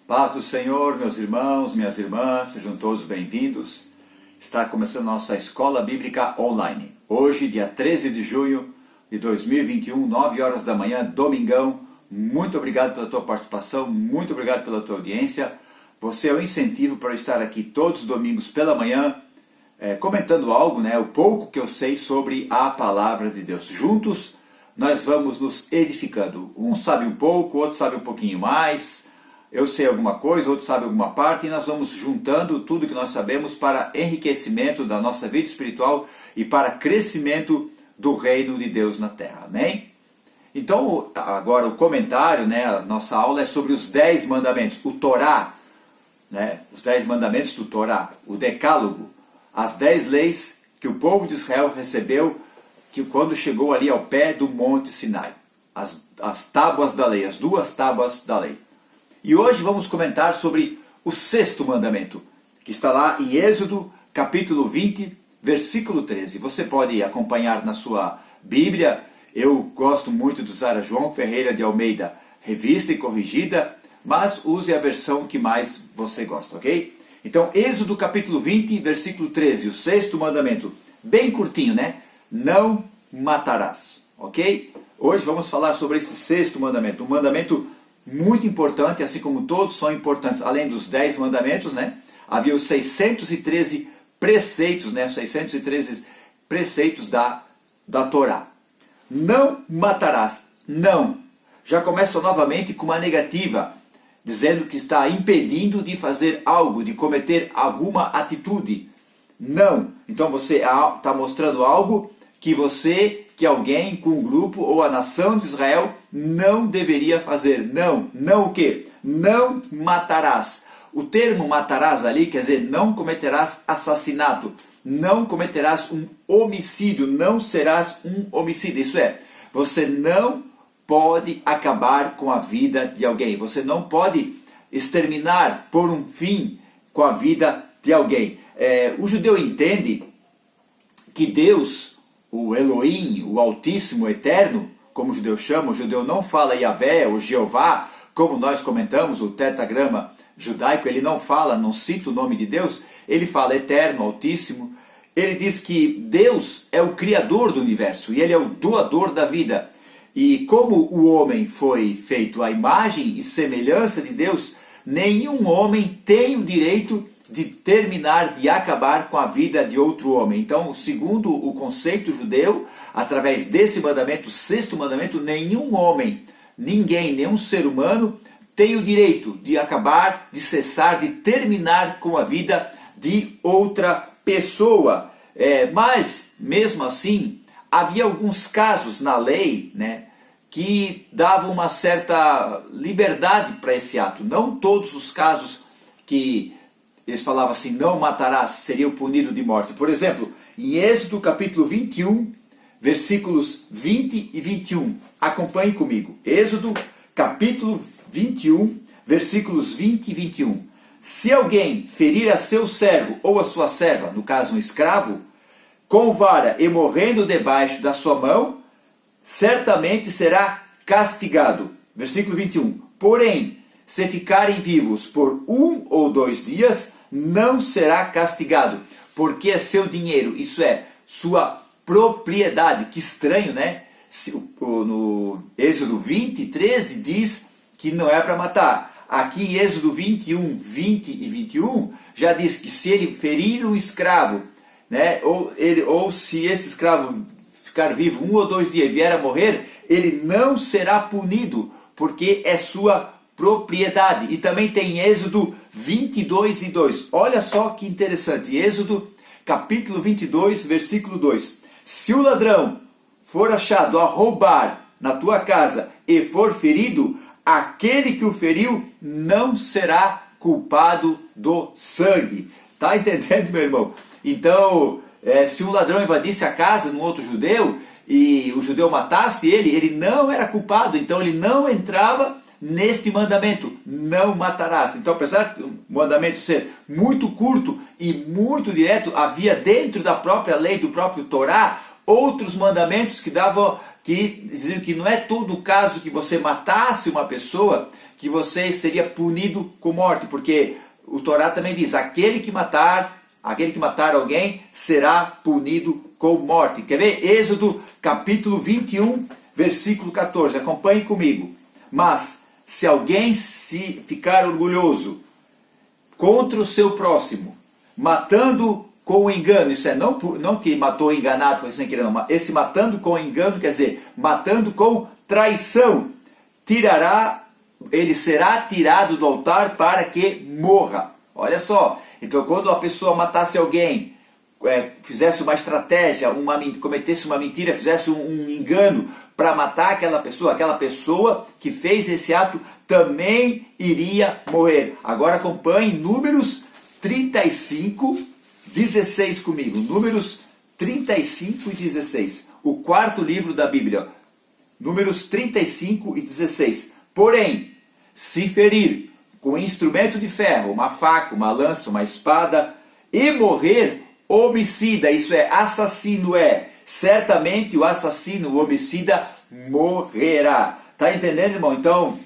Paz do Senhor, meus irmãos, minhas irmãs, sejam todos bem-vindos. Está começando nossa Escola Bíblica Online. Hoje, dia 13 de junho de 2021, 9 horas da manhã, domingão. Muito obrigado pela tua participação, muito obrigado pela tua audiência. Você é o incentivo para estar aqui todos os domingos pela manhã, comentando algo, o pouco que eu sei sobre a Palavra de Deus. Juntos, nós vamos nos edificando. Um sabe um pouco, outro sabe um pouquinho mais. Eu sei alguma coisa, outro sabe alguma parte, e nós vamos juntando tudo que nós sabemos para enriquecimento da nossa vida espiritual e para crescimento do reino de Deus na terra. Amém? Então, agora o comentário, a nossa aula é sobre os 10 mandamentos, o Torá, os 10 mandamentos do Torá, o Decálogo, as 10 leis que o povo de Israel recebeu quando chegou ali ao pé do Monte Sinai. As tábuas da lei, as 2 tábuas da lei. E hoje vamos comentar sobre o 6º mandamento, que está lá em Êxodo, capítulo 20, versículo 13. Você pode acompanhar na sua Bíblia. Eu gosto muito de usar a João Ferreira de Almeida, revista e corrigida, mas use a versão que mais você gosta, ok? Então, Êxodo, capítulo 20, versículo 13, o 6º mandamento, bem curtinho, Não matarás, ok? Hoje vamos falar sobre esse 6º mandamento, um mandamento muito importante, assim como todos são importantes, além dos 10 mandamentos, havia os 613 preceitos, 613 preceitos da Torá. Não matarás, não. Já começa novamente com uma negativa, dizendo que está impedindo de fazer algo, de cometer alguma atitude. Não. Então você está mostrando algo que alguém, com um grupo ou a nação de Israel não deveria fazer. Não. Não o quê? Não matarás. O termo matarás ali quer dizer não cometerás assassinato, não cometerás um homicídio, não serás um homicida. Isso é, você não pode acabar com a vida de alguém. Você não pode exterminar, pôr um fim com a vida de alguém. O judeu entende que Deus, o Elohim, o Altíssimo, o Eterno, como o judeu chama, o judeu não fala Yahvé ou Jeová, como nós comentamos, o tetragrama judaico, ele não fala, não cita o nome de Deus, ele fala Eterno, Altíssimo. Ele diz que Deus é o Criador do universo e ele é o doador da vida. E como o homem foi feito à imagem e semelhança de Deus, nenhum homem tem o direito de terminar, de acabar com a vida de outro homem. Então, segundo o conceito judeu, através desse mandamento, o 6º mandamento, nenhum homem, ninguém, nenhum ser humano tem o direito de acabar, de cessar, de terminar com a vida de outra pessoa. Mas, mesmo assim, havia alguns casos na lei, que davam uma certa liberdade para esse ato. Não todos os casos que eles falavam assim, não matarás, seriam punidos de morte. Por exemplo, em Êxodo capítulo 21, versículos 20 e 21. Acompanhe comigo. Êxodo capítulo 21, versículos 20 e 21. Se alguém ferir a seu servo ou a sua serva, no caso um escravo, com vara e morrendo debaixo da sua mão, certamente será castigado. Versículo 21. Porém, se ficarem vivos por 1 ou 2 dias, não será castigado, porque é seu dinheiro, isso é, sua propriedade. Que estranho, No Êxodo 20, 13 diz que não é para matar. Aqui em Êxodo 21, 20 e 21, já diz que se ele ferir um escravo, ou se esse escravo ficar vivo 1 ou 2 dias e vier a morrer, ele não será punido, porque é sua propriedade. E também tem Êxodo 22 e 2. Olha só que interessante. Êxodo capítulo 22, versículo 2. Se o ladrão for achado a roubar na tua casa e for ferido, aquele que o feriu não será culpado do sangue. Tá entendendo, meu irmão? Então, se um ladrão invadisse a casa de um outro judeu e o judeu matasse ele não era culpado. Então ele não entrava neste mandamento, não matarás. Então, apesar do mandamento ser muito curto e muito direto, havia dentro da própria lei, do próprio Torá, outros mandamentos que diziam que não é todo o caso que você matasse uma pessoa, que que você seria punido com morte, porque o Torá também diz, aquele que matar alguém será punido com morte. Quer ver? Êxodo capítulo 21, versículo 14. Acompanhe comigo. Mas se alguém se ficar orgulhoso contra o seu próximo, matando com engano, isso é não que matou enganado, foi sem querer, não. Esse matando com engano quer dizer matando com traição, ele será tirado do altar para que morra. Olha só, então quando a pessoa matasse alguém, fizesse uma estratégia, cometesse uma mentira, fizesse um engano para matar aquela pessoa que fez esse ato também iria morrer. Agora acompanhe Números 35, 16 comigo. Números 35 e 16. O quarto livro da Bíblia. Números 35 e 16. Porém, se ferir com instrumento de ferro, uma faca, uma lança, uma espada, e morrer, homicida, isso é, assassino certamente o assassino, o homicida, morrerá. Está entendendo, irmão? Então,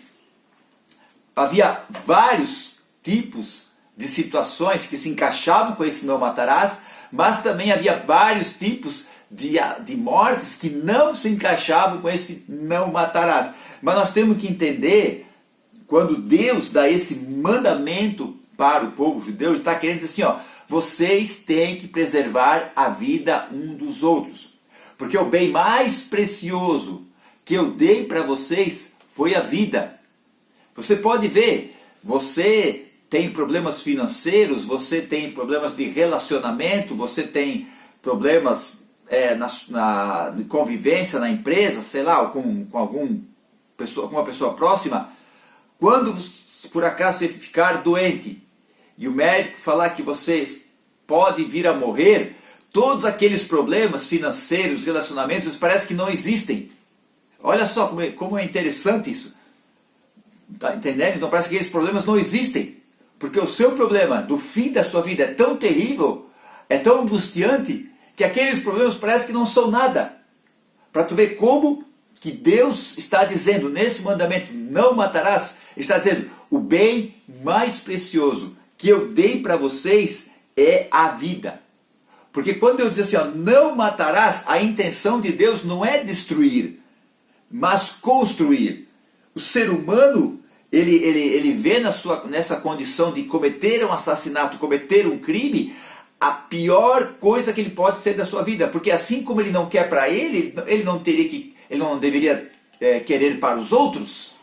havia vários tipos de situações que se encaixavam com esse não matarás, mas também havia vários tipos de mortes que não se encaixavam com esse não matarás. Mas nós temos que entender, quando Deus dá esse mandamento para o povo judeu, está querendo dizer assim, ó, vocês têm que preservar a vida um dos outros. Porque o bem mais precioso que eu dei para vocês foi a vida. Você pode ver, você tem problemas financeiros, você tem problemas de relacionamento, você tem problemas na convivência na empresa, sei lá, com uma pessoa próxima. Quando por acaso você ficar doente e o médico falar que você pode vir a morrer, todos aqueles problemas financeiros, relacionamentos, parece que não existem. Olha só como é interessante isso. Está entendendo? Então parece que aqueles problemas não existem. Porque o seu problema do fim da sua vida é tão terrível, é tão angustiante, que aqueles problemas parece que não são nada. Para tu ver como que Deus está dizendo nesse mandamento, não matarás, está dizendo, o bem mais precioso que eu dei para vocês é a vida. Porque quando Deus diz assim, ó, não matarás, a intenção de Deus não é destruir, mas construir. O ser humano, ele vê nessa condição de cometer um assassinato, cometer um crime, a pior coisa que ele pode ser da sua vida. Porque assim como ele não quer para ele não deveria querer para os outros.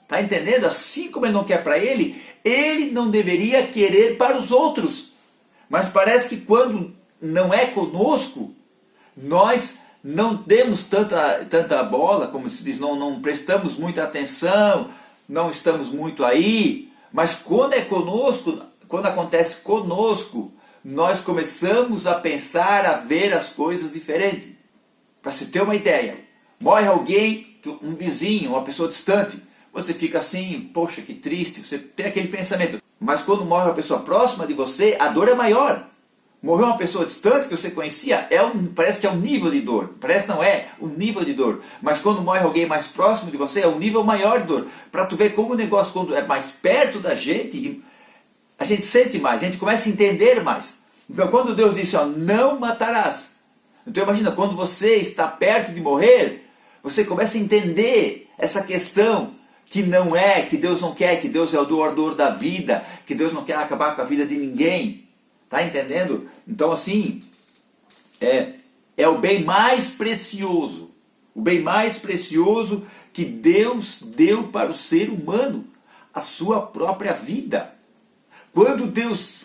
Está entendendo? Assim como ele não quer para ele não deveria querer para os outros. Mas parece que quando não é conosco, nós não demos tanta bola, como se diz, não prestamos muita atenção, não estamos muito aí. Mas quando é conosco, quando acontece conosco, nós começamos a pensar, a ver as coisas diferentes. Para se ter uma ideia, morre alguém, um vizinho, uma pessoa distante, você fica assim, poxa, que triste, você tem aquele pensamento. Mas quando morre uma pessoa próxima de você, a dor é maior. Morreu uma pessoa distante que você conhecia, parece que é um nível de dor. Parece não é um nível de dor. Mas quando morre alguém mais próximo de você, é um nível maior de dor. Para tu ver como o negócio, quando é mais perto da gente, a gente sente mais, a gente começa a entender mais. Então quando Deus disse, ó, não matarás. Então imagina, quando você está perto de morrer, você começa a entender essa questão que não é, que Deus não quer, que Deus é o doador da vida, que Deus não quer acabar com a vida de ninguém. Está entendendo? Então assim, é o bem mais precioso. O bem mais precioso que Deus deu para o ser humano. A sua própria vida.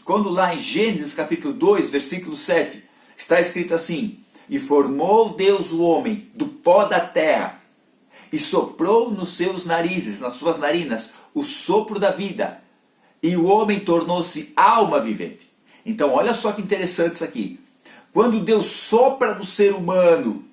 Quando lá em Gênesis capítulo 2, versículo 7, está escrito assim, e formou Deus o homem do pó da terra, e soprou nos seus narizes, nas suas narinas, o sopro da vida, e o homem tornou-se alma vivente. Então olha só que interessante isso aqui. Quando Deus sopra no ser humano,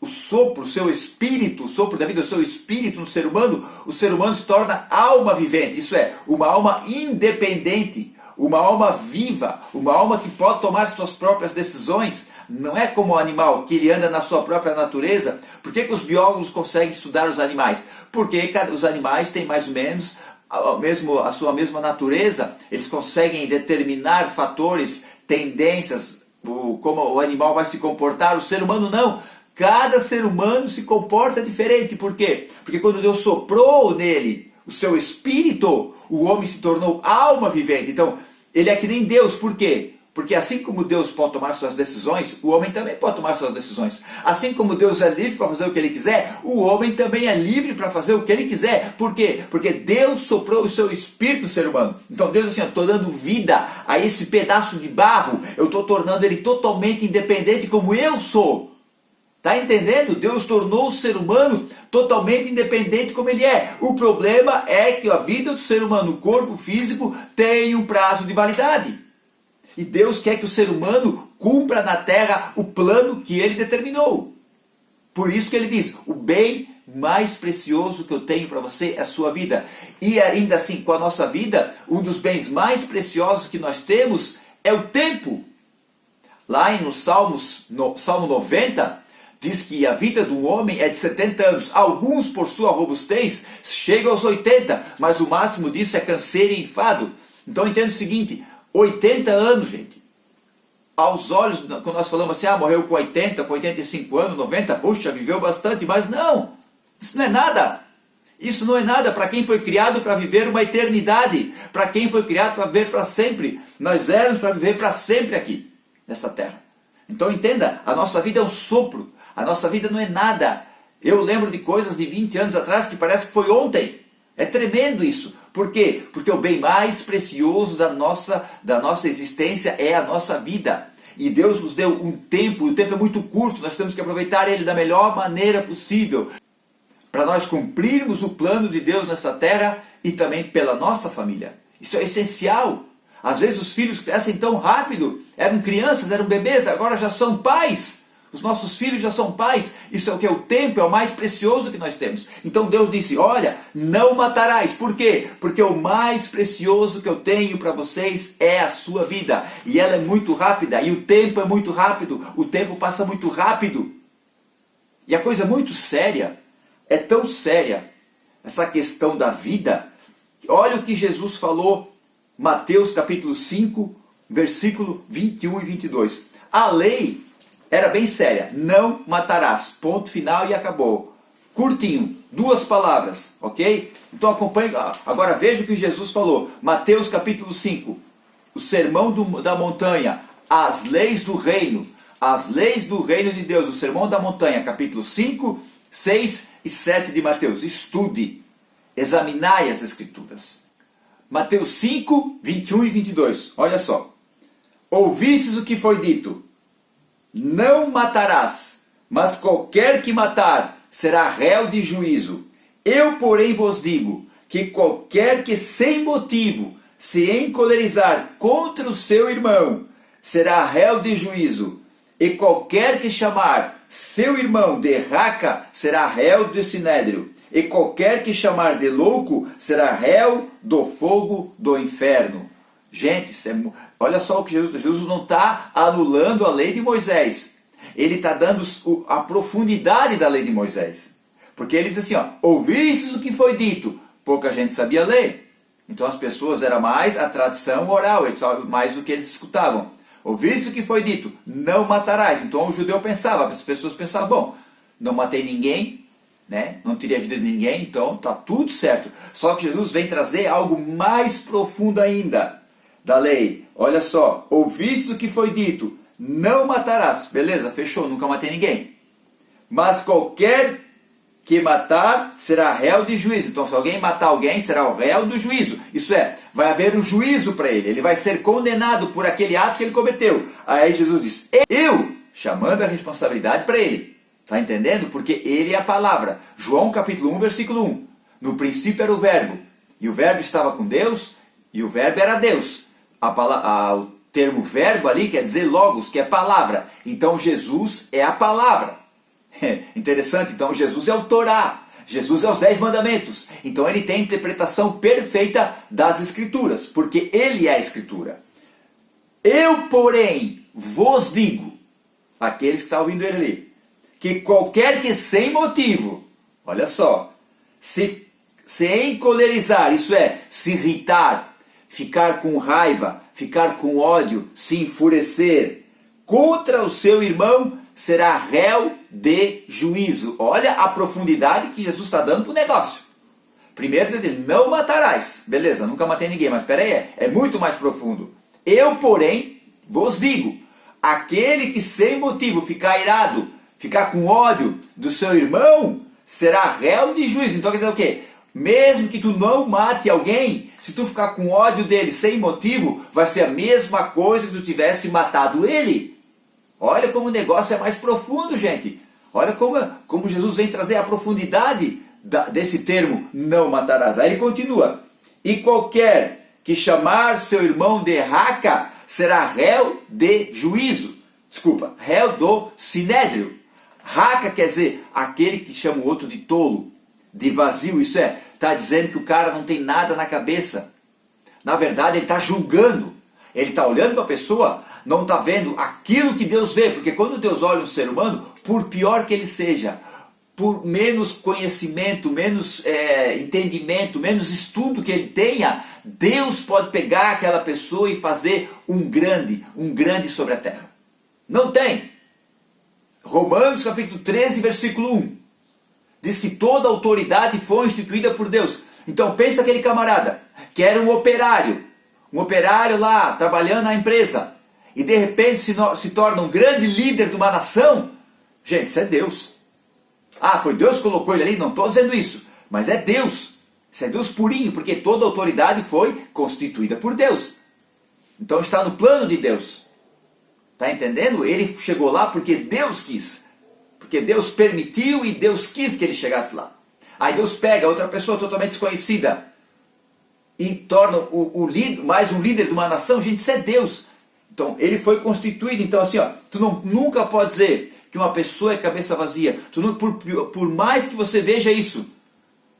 o sopro, o seu espírito, o sopro da vida, o seu espírito no ser humano, o ser humano se torna alma vivente. Isso é, uma alma independente, uma alma viva, uma alma que pode tomar suas próprias decisões. Não é como o animal, que ele anda na sua própria natureza. Por que os biólogos conseguem estudar os animais? Porque os animais têm mais ou menos a sua mesma natureza, eles conseguem determinar fatores, tendências, como o animal vai se comportar, o ser humano não. Cada ser humano se comporta diferente. Por quê? Porque quando Deus soprou nele o seu espírito, o homem se tornou alma vivente. Então, ele é que nem Deus. Por quê? Porque assim como Deus pode tomar suas decisões, o homem também pode tomar suas decisões. Assim como Deus é livre para fazer o que ele quiser, o homem também é livre para fazer o que ele quiser. Por quê? Porque Deus soprou o seu espírito no ser humano. Então Deus assim, eu estou dando vida a esse pedaço de barro, eu estou tornando ele totalmente independente como eu sou. Está entendendo? Deus tornou o ser humano totalmente independente como ele é. O problema é que a vida do ser humano, o corpo físico, tem um prazo de validade. E Deus quer que o ser humano cumpra na terra o plano que ele determinou. Por isso que ele diz, o bem mais precioso que eu tenho para você é a sua vida. E ainda assim, com a nossa vida, um dos bens mais preciosos que nós temos é o tempo. Lá no Salmo 90, diz que a vida do homem é de 70 anos. Alguns, por sua robustez, chegam aos 80, mas o máximo disso é canseiro e enfado. Então entenda o seguinte, 80 anos, gente. Aos olhos, quando nós falamos assim, morreu com 80, com 85 anos, 90, puxa, viveu bastante, mas não, isso não é nada. Isso não é nada para quem foi criado para viver uma eternidade, para quem foi criado para viver para sempre. Nós éramos para viver para sempre aqui, nessa terra. Então entenda, a nossa vida é um sopro, a nossa vida não é nada. Eu lembro de coisas de 20 anos atrás que parece que foi ontem. É tremendo isso. Por quê? Porque o bem mais precioso da nossa existência é a nossa vida. E Deus nos deu um tempo, o tempo é muito curto, nós temos que aproveitar ele da melhor maneira possível, para nós cumprirmos o plano de Deus nessa terra e também pela nossa família. Isso é essencial. Às vezes os filhos crescem tão rápido, eram crianças, eram bebês, agora já são pais. Os nossos filhos já são pais. Isso é o que? O tempo é o mais precioso que nós temos. Então Deus disse, olha, não matarás. Por quê? Porque o mais precioso que eu tenho para vocês é a sua vida. E ela é muito rápida. E o tempo é muito rápido. O tempo passa muito rápido. E a coisa muito séria, é tão séria, essa questão da vida. Olha o que Jesus falou, Mateus capítulo 5, versículo 21 e 22. A lei era bem séria, não matarás, ponto final e acabou. Curtinho, 2 palavras, ok? Então acompanhe, agora veja o que Jesus falou, Mateus capítulo 5, o sermão da montanha, as leis do reino de Deus, o sermão da montanha, capítulo 5, 6 e 7 de Mateus. Estude, examinai as escrituras. Mateus 5, 21 e 22, olha só. Ouvistes o que foi dito, não matarás, mas qualquer que matar será réu de juízo. Eu, porém, vos digo que qualquer que sem motivo se encolerizar contra o seu irmão será réu de juízo. E qualquer que chamar seu irmão de raca será réu de sinédrio. E qualquer que chamar de louco será réu do fogo do inferno. Gente, olha só o que Jesus não está anulando a lei de Moisés. Ele está dando a profundidade da lei de Moisés. Porque ele diz assim, ouvistes o que foi dito. Pouca gente sabia ler. Então as pessoas, era mais a tradição oral, mais do que eles escutavam. Ouvistes o que foi dito, não matarás. Então o judeu pensava, as pessoas pensavam, bom, não matei ninguém, né? Não tirei a vida de ninguém, então está tudo certo. Só que Jesus vem trazer algo mais profundo ainda da lei. Olha só, ouviste o que foi dito, não matarás. Beleza, fechou, nunca matei ninguém. Mas qualquer que matar será réu de juízo. Então se alguém matar alguém, será o réu do juízo. Isso é, vai haver um juízo para ele. Ele vai ser condenado por aquele ato que ele cometeu. Aí Jesus diz, eu, chamando a responsabilidade para ele. Está entendendo? Porque ele é a palavra. João capítulo 1, versículo 1. No princípio era o verbo. E o verbo estava com Deus, e o verbo era Deus. O termo verbo ali quer dizer logos, que é palavra. Então Jesus é a palavra. Interessante, então Jesus é o Torá. Jesus é os 10 mandamentos. Então ele tem a interpretação perfeita das escrituras, porque ele é a escritura. Eu, porém, vos digo, aqueles que estão ouvindo ele ali, que qualquer que sem motivo, olha só, se se encolerizar, isso é, se irritar, ficar com raiva, ficar com ódio, se enfurecer contra o seu irmão, será réu de juízo. Olha a profundidade que Jesus está dando para o negócio. Primeiro diz, não matarás. Beleza, nunca matei ninguém, mas espera aí, é muito mais profundo. Eu, porém, vos digo, aquele que sem motivo ficar irado, ficar com ódio do seu irmão, será réu de juízo. Então quer dizer o quê? Mesmo que tu não mate alguém, se tu ficar com ódio dele sem motivo, vai ser a mesma coisa que tu tivesse matado ele. Olha como o negócio é mais profundo, gente. Olha como Jesus vem trazer a profundidade desse termo, não matarás. Aí ele continua, e qualquer que chamar seu irmão de raca, será réu de juízo. Desculpa, réu do sinédrio. Raca quer dizer aquele que chama o outro de tolo, de vazio. Isso é, está dizendo que o cara não tem nada na cabeça. Na verdade, ele está julgando. Ele está olhando para a pessoa, não está vendo aquilo que Deus vê. Porque quando Deus olha um ser humano, por pior que ele seja, por menos conhecimento, menos entendimento, menos estudo que ele tenha, Deus pode pegar aquela pessoa e fazer um grande sobre a terra. Não tem. Romanos capítulo 13, versículo 1. Diz que toda autoridade foi instituída por Deus. Então pensa aquele camarada que era um operário lá trabalhando na empresa, e de repente se torna um grande líder de uma nação. Gente, isso é Deus. Ah, foi Deus que colocou ele ali? Não estou dizendo isso, mas é Deus. Isso é Deus purinho, porque toda autoridade foi constituída por Deus. Então está no plano de Deus. Está entendendo? Ele chegou lá porque Deus quis. Porque Deus permitiu e Deus quis que ele chegasse lá. Aí Deus pega outra pessoa totalmente desconhecida e torna mais um líder de uma nação. Gente, isso é Deus. Então ele foi constituído. Então assim, ó, tu nunca pode dizer que uma pessoa é cabeça vazia. Por mais que você veja isso.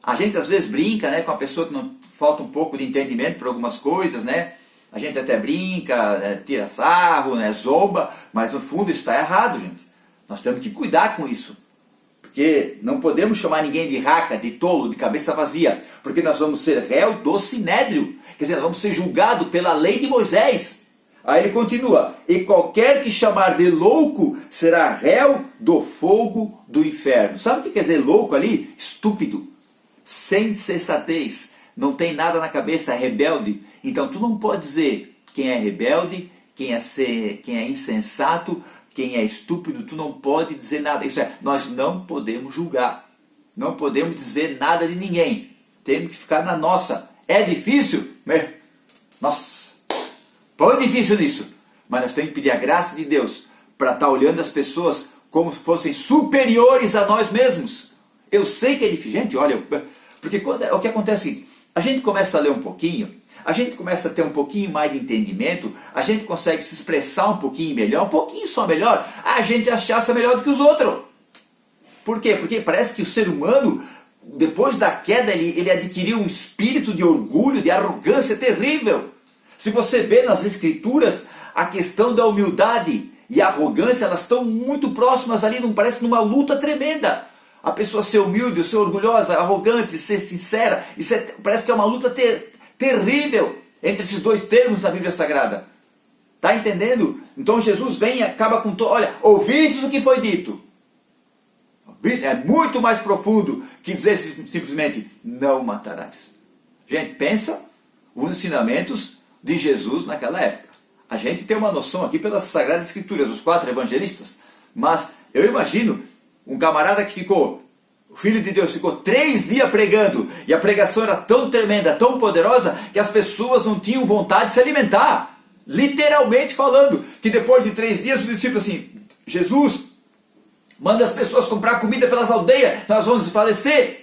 A gente às vezes brinca, né, com a pessoa que não falta um pouco de entendimento por algumas coisas, né? A gente até brinca, tira sarro, né, zomba, mas no fundo está errado, gente. Nós temos que cuidar com isso. Porque não podemos chamar ninguém de raca, de tolo, de cabeça vazia. Porque nós vamos ser réu do sinédrio. Quer dizer, nós vamos ser julgados pela lei de Moisés. Aí ele continua, e qualquer que chamar de louco será réu do fogo do inferno. Sabe o que quer dizer louco ali? Estúpido, sem sensatez, não tem nada na cabeça, rebelde. Então tu não pode dizer quem é rebelde, quem é insensato, quem é estúpido, tu não pode dizer nada. Isso é, nós não podemos julgar, não podemos dizer nada de ninguém, temos que ficar na nossa. É difícil? Nossa, põe difícil nisso, mas nós temos que pedir a graça de Deus para estar olhando as pessoas como se fossem superiores a nós mesmos. Eu sei que é difícil, gente, olha, porque o que acontece é o seguinte, a gente começa a ler um pouquinho, a gente começa a ter um pouquinho mais de entendimento, a gente consegue se expressar um pouquinho melhor, um pouquinho só melhor, a gente acha melhor do que os outros. Por quê? Porque parece que o ser humano, depois da queda, ele adquiriu um espírito de orgulho, de arrogância terrível. Se você vê nas escrituras, a questão da humildade e a arrogância, elas estão muito próximas ali, não parece numa luta tremenda. A pessoa ser humilde, ser orgulhosa, arrogante, ser sincera, parece que é uma luta terrível entre esses dois termos da Bíblia Sagrada. Está entendendo? Então Jesus vem e acaba com todo. Olha, ouvistes o que foi dito. É muito mais profundo que dizer simplesmente não matarás. Gente, pensa os ensinamentos de Jesus naquela época. A gente tem uma noção aqui pelas Sagradas Escrituras, os 4 evangelistas, mas eu imagino um camarada que ficou, o Filho de Deus ficou 3 dias pregando, e a pregação era tão tremenda, tão poderosa, que as pessoas não tinham vontade de se alimentar. Literalmente falando, que depois de 3 dias os discípulos assim, Jesus, manda as pessoas comprar comida pelas aldeias, nós vamos desfalecer.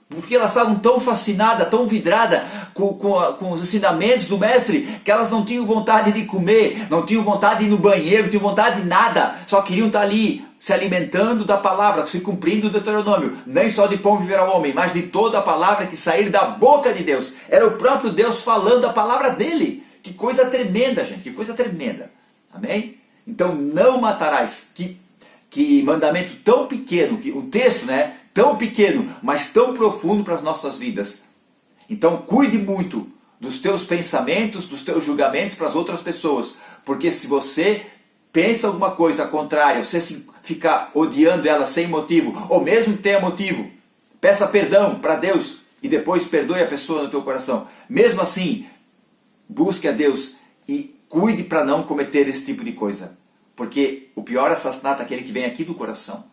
Porque elas estavam tão fascinadas, tão vidradas com os ensinamentos do mestre, que elas não tinham vontade de comer, não tinham vontade de ir no banheiro, não tinham vontade de nada, só queriam estar ali, se alimentando da palavra, se cumprindo o Deuteronômio. Nem só de pão viverá o homem, mas de toda a palavra que sair da boca de Deus. Era o próprio Deus falando a palavra dele. Que coisa tremenda, gente, que coisa tremenda. Amém? Então, não matarás. Que mandamento tão pequeno, um texto, né? Tão pequeno, mas tão profundo para as nossas vidas. Então cuide muito dos teus pensamentos, dos teus julgamentos para as outras pessoas. Porque se você pensa alguma coisa contrária, você fica odiando ela sem motivo, ou mesmo que tenha motivo, peça perdão para Deus e depois perdoe a pessoa no teu coração. Mesmo assim, busque a Deus e cuide para não cometer esse tipo de coisa. Porque o pior assassinato é aquele que vem aqui do coração.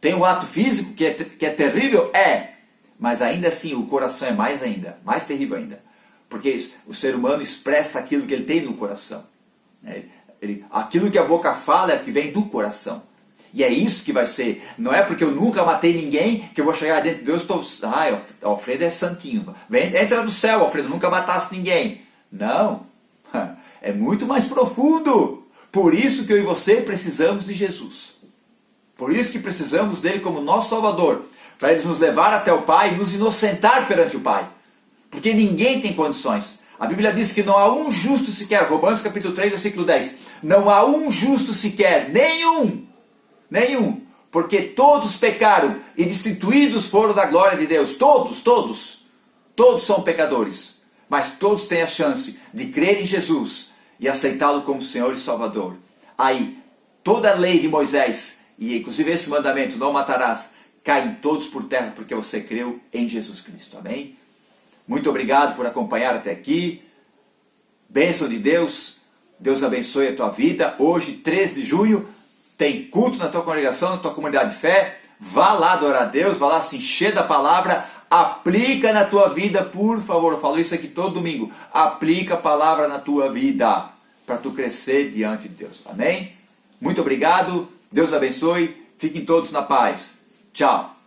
Tem um ato físico que é terrível? É. Mas ainda assim o coração é mais terrível ainda. Porque o ser humano expressa aquilo que ele tem no coração. Aquilo que a boca fala é o que vem do coração. E é isso que vai ser. Não é porque eu nunca matei ninguém que eu vou chegar dentro de Deus e estou... Alfredo é santinho. Entra no céu, Alfredo, nunca matasse ninguém. Não. É muito mais profundo. Por isso que eu e você precisamos de Jesus. Por isso que precisamos dele como nosso Salvador. Para ele nos levar até o Pai e nos inocentar perante o Pai. Porque ninguém tem condições. A Bíblia diz que não há um justo sequer. Romanos capítulo 3, versículo 10. Não há um justo sequer. Nenhum. Porque todos pecaram e destituídos foram da glória de Deus. Todos são pecadores. Mas todos têm a chance de crer em Jesus e aceitá-lo como Senhor e Salvador. Aí, toda a lei de Moisés, e inclusive esse mandamento, não matarás, caem todos por terra porque você creu em Jesus Cristo. Amém? Muito obrigado por acompanhar até aqui. Bênção de Deus. Deus abençoe a tua vida. Hoje, 3 de junho, tem culto na tua congregação, na tua comunidade de fé. Vá lá adorar a Deus, vá lá se encher da palavra. Aplica na tua vida, por favor. Eu falo isso aqui todo domingo. Aplica a palavra na tua vida para tu crescer diante de Deus. Amém? Muito obrigado. Deus abençoe. Fiquem todos na paz. Tchau.